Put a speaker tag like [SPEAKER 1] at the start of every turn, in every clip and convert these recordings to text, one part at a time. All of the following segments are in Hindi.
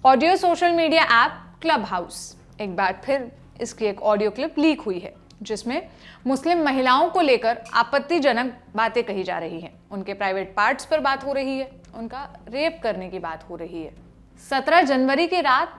[SPEAKER 1] Audio social media app club house, एक बार फिर इसकी एक ऑडियो क्लिप लीक हुई है जिसमें मुस्लिम महिलाओं को लेकर आपत्तिजनक बातें कही जा रही हैं। उनके प्राइवेट पार्ट्स पर बात हो रही है, उनका रेप करने की बात हो रही है। 17 जनवरी की रात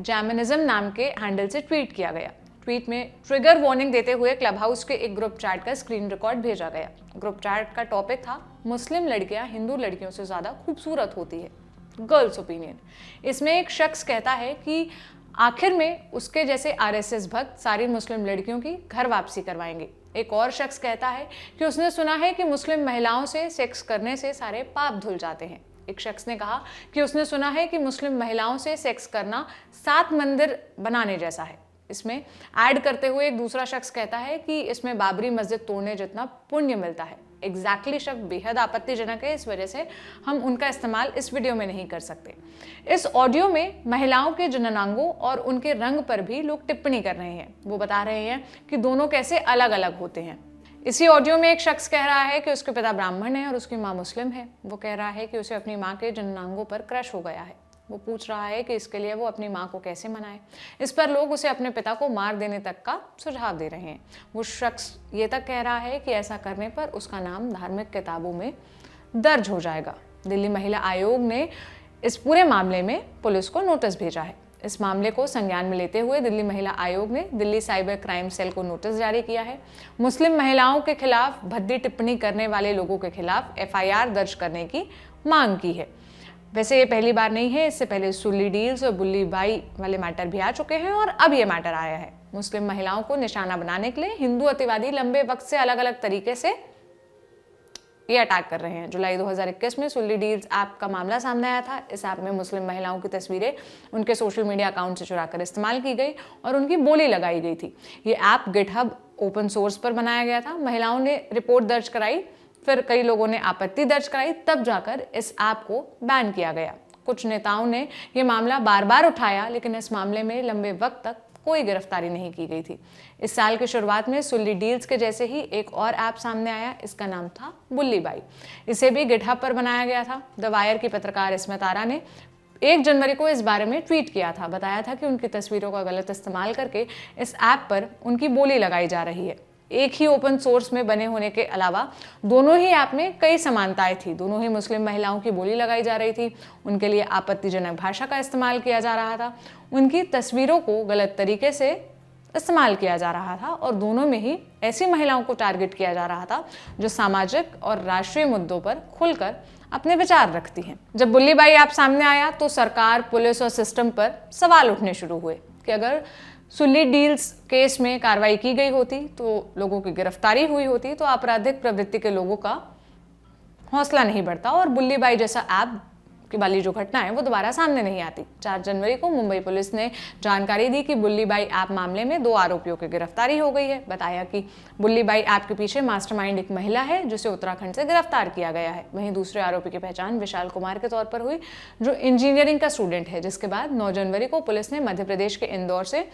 [SPEAKER 1] @जैमिनिज्म नाम के हैंडल से ट्वीट किया गया। ट्वीट में ट्रिगर वार्निंग देते हुए क्लब हाउस के एक ग्रुप चैट का स्क्रीन रिकॉर्ड भेजा गया। ग्रुप चैट का टॉपिक था मुस्लिम लड़कियां हिंदू लड़कियों से ज्यादा खूबसूरत होती है, गर्ल्स ओपिनियन। इसमें एक शख्स कहता है कि आखिर में उसके जैसे आरएसएस भक्त सारी मुस्लिम लड़कियों की घर वापसी करवाएंगे। एक और शख्स कहता है कि उसने सुना है कि मुस्लिम महिलाओं से सेक्स करने से सारे पाप धुल जाते हैं। एक शख्स ने कहा कि उसने सुना है कि मुस्लिम महिलाओं से सेक्स करना 7 मंदिर बनाने जैसा है। इसमें ऐड करते हुए एक दूसरा शख्स कहता है कि इसमें बाबरी मस्जिद तोड़ने जितना पुण्य मिलता है। एग्जैक्टली शब्द बेहद आपत्तिजनक है, इस वजह से हम उनका इस्तेमाल इस वीडियो में नहीं कर सकते। इस ऑडियो में महिलाओं के जननांगों और उनके रंग पर भी लोग टिप्पणी कर रहे हैं। वो बता रहे हैं कि दोनों कैसे अलग अलग होते हैं। इसी ऑडियो में एक शख्स कह रहा है कि उसके पिता ब्राह्मण है और उसकी माँ मुस्लिम है। वो कह रहा है कि उसे अपनी माँ के जननांगों पर क्रश हो गया है। वो पूछ रहा है कि इसके लिए वो अपनी माँ को कैसे मनाए। इस पर लोग उसे अपने पिता को मार देने तक का सुझाव दे रहे हैं। वो शख्स ये तक कह रहा है कि ऐसा करने पर उसका नाम धार्मिक किताबों में दर्ज हो जाएगा। दिल्ली महिला आयोग ने इस पूरे मामले में पुलिस को नोटिस भेजा है। इस मामले को संज्ञान में लेते हुए दिल्ली महिला आयोग ने दिल्ली साइबर क्राइम सेल को नोटिस जारी किया है। मुस्लिम महिलाओं के खिलाफ भद्दी टिप्पणी करने वाले लोगों के खिलाफ FIR दर्ज करने की मांग की है। वैसे ये पहली बार नहीं है, इससे पहले सुल्ली डील्स और बुल्ली बाई वाले मैटर भी आ चुके हैं और अब ये मैटर आया है। मुस्लिम महिलाओं को निशाना बनाने के लिए हिंदू अतिवादी लंबे वक्त से अलग अलग तरीके से ये अटैक कर रहे हैं। जुलाई 2021 में सुल्ली डील्स ऐप का मामला सामने आया था। इस ऐप में मुस्लिम महिलाओं की तस्वीरें उनके सोशल मीडिया अकाउंट से चुराकर इस्तेमाल की गई और उनकी बोली लगाई गई थी। ये ऐप गिटहब ओपन सोर्स पर बनाया गया था। महिलाओं ने रिपोर्ट दर्ज कराई, फिर कई लोगों ने आपत्ति दर्ज कराई, तब जाकर इस ऐप को बैन किया गया। कुछ नेताओं ने ये मामला बार बार उठाया, लेकिन इस मामले में लंबे वक्त तक कोई गिरफ्तारी नहीं की गई थी। इस साल की शुरुआत में सुल्ली डील्स के जैसे ही एक और ऐप सामने आया। इसका नाम था बुल्ली बाई। इसे भी गिटहब पर बनाया गया था। द वायर की पत्रकार इस्मत आरा ने 1 जनवरी को इस बारे में ट्वीट किया था। बताया था कि उनकी तस्वीरों का गलत इस्तेमाल करके इस ऐप पर उनकी बोली लगाई जा रही है। एक ही ओपन सोर्स में बने होने के अलावा दोनों ही ऐप में कई समानताएं थी। दोनों ही मुस्लिम महिलाओं की बोली लगाई जा रही थी। उनके लिए आपत्तिजनक भाषा का इस्तेमाल किया जा रहा था। उनकी तस्वीरों को गलत तरीके से इस्तेमाल किया जा रहा था और दोनों में ही ऐसी महिलाओं को टारगेट किया जा रहा था जो सामाजिक और राष्ट्रीय मुद्दों पर खुलकर अपने विचार रखती हैं। जब बुल्ली बाई ऐप सामने आया तो सरकार, पुलिस और सिस्टम पर सवाल उठने शुरू हुए कि अगर सुल्ली डील्स केस में कार्रवाई की गई होती तो लोगों की गिरफ्तारी हुई होती तो आपराधिक प्रवृत्ति के लोगों का हौसला नहीं बढ़ता और बुल्ली बाई जैसा ऐप की वाली जो घटना है वो दोबारा सामने नहीं आती। 4 जनवरी को मुंबई पुलिस ने जानकारी दी कि बुल्ली बाई ऐप मामले में 2 आरोपियों की गिरफ्तारी हो गई है। बताया कि बुल्ली बाई ऐप के पीछे मास्टरमाइंड एक महिला है जिसे उत्तराखंड से गिरफ्तार किया गया है। वहीं दूसरे आरोपी की पहचान विशाल कुमार के तौर पर हुई जो इंजीनियरिंग का स्टूडेंट है। जिसके बाद 9 जनवरी को पुलिस ने मध्य प्रदेश के इंदौर से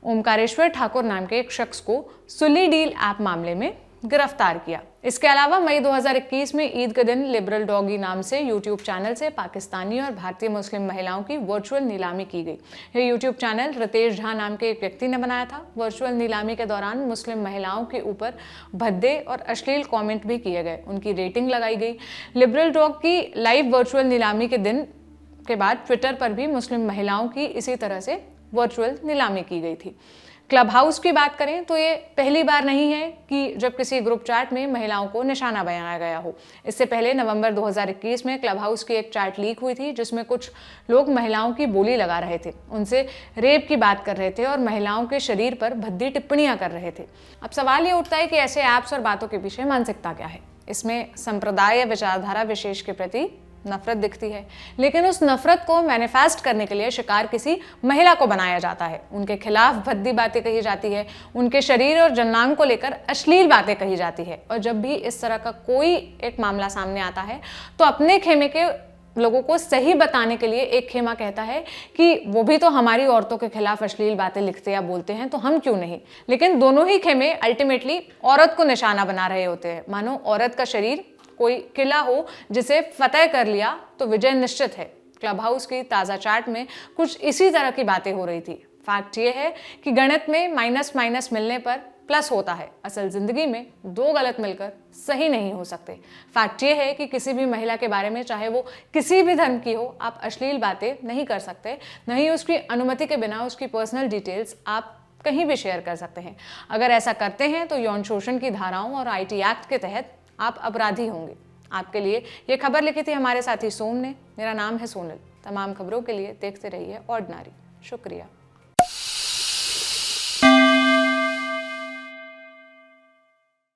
[SPEAKER 1] ओमकारेश्वर ठाकुर नाम के एक शख्स को सुल्ली डील ऐप मामले में गिरफ्तार किया। इसके अलावा मई 2021 में ईद के दिन लिबरल डॉगी नाम से यूट्यूब चैनल से पाकिस्तानी और भारतीय मुस्लिम महिलाओं की वर्चुअल नीलामी की गई। यह यूट्यूब चैनल रितेश झा नाम के एक व्यक्ति ने बनाया था। वर्चुअल नीलामी के दौरान मुस्लिम महिलाओं के ऊपर भद्दे और अश्लील कमेंट भी किए गए, उनकी रेटिंग लगाई गई। लिबरल डॉग की लाइव वर्चुअल नीलामी के दिन के बाद ट्विटर पर भी मुस्लिम महिलाओं की इसी तरह से वर्चुअल नीलामी की गई थी। क्लब हाउस की बात करें तो ये पहली बार नहीं है कि जब किसी ग्रुप चैट में महिलाओं को निशाना बनाया गया हो। इससे पहले नवंबर 2021 में क्लब हाउस की एक चैट लीक हुई थी जिसमें कुछ लोग महिलाओं की बोली लगा रहे थे, उनसे रेप की बात कर रहे थे और महिलाओं के शरीर पर भद्दी टिप्पणियां कर रहे थे। अब सवाल ये उठता है कि ऐसे ऐप्स और बातों के पीछे मानसिकता क्या है। इसमें संप्रदाय या विचारधारा विशेष के प्रति नफरत दिखती है, लेकिन उस नफरत को मैनिफेस्ट करने के लिए शिकार किसी महिला को बनाया जाता है। उनके खिलाफ भद्दी बातें कही जाती है, उनके शरीर और जननांग को लेकर अश्लील बातें कही जाती है। और जब भी इस तरह का कोई एक मामला सामने आता है तो अपने खेमे के लोगों को सही बताने के लिए एक खेमा कहता है कि वो भी तो हमारी औरतों के खिलाफ अश्लील बातें लिखते या बोलते हैं तो हम क्यों नहीं। लेकिन दोनों ही खेमे अल्टीमेटली औरत को निशाना बना रहे होते हैं, मानो औरत का शरीर कोई किला हो जिसे फतेह कर लिया तो विजय निश्चित है। क्लब हाउस की ताज़ा चैट में कुछ इसी तरह की बातें हो रही थी। फैक्ट ये है कि गणित में माइनस माइनस मिलने पर प्लस होता है, असल जिंदगी में दो गलत मिलकर सही नहीं हो सकते। फैक्ट ये है कि किसी भी महिला के बारे में, चाहे वो किसी भी धर्म की हो, आप अश्लील बातें नहीं कर सकते, नहीं उसकी अनुमति के बिना उसकी पर्सनल डिटेल्स आप कहीं भी शेयर कर सकते हैं। अगर ऐसा करते हैं तो यौन शोषण की धाराओं और IT एक्ट के तहत आप अपराधी होंगे। आपके लिए ये खबर लिखी थी हमारे साथी सोम ने। मेरा नाम है सोनल। तमाम खबरों के लिए देखते रहिए ऑर्डिनरी। शुक्रिया।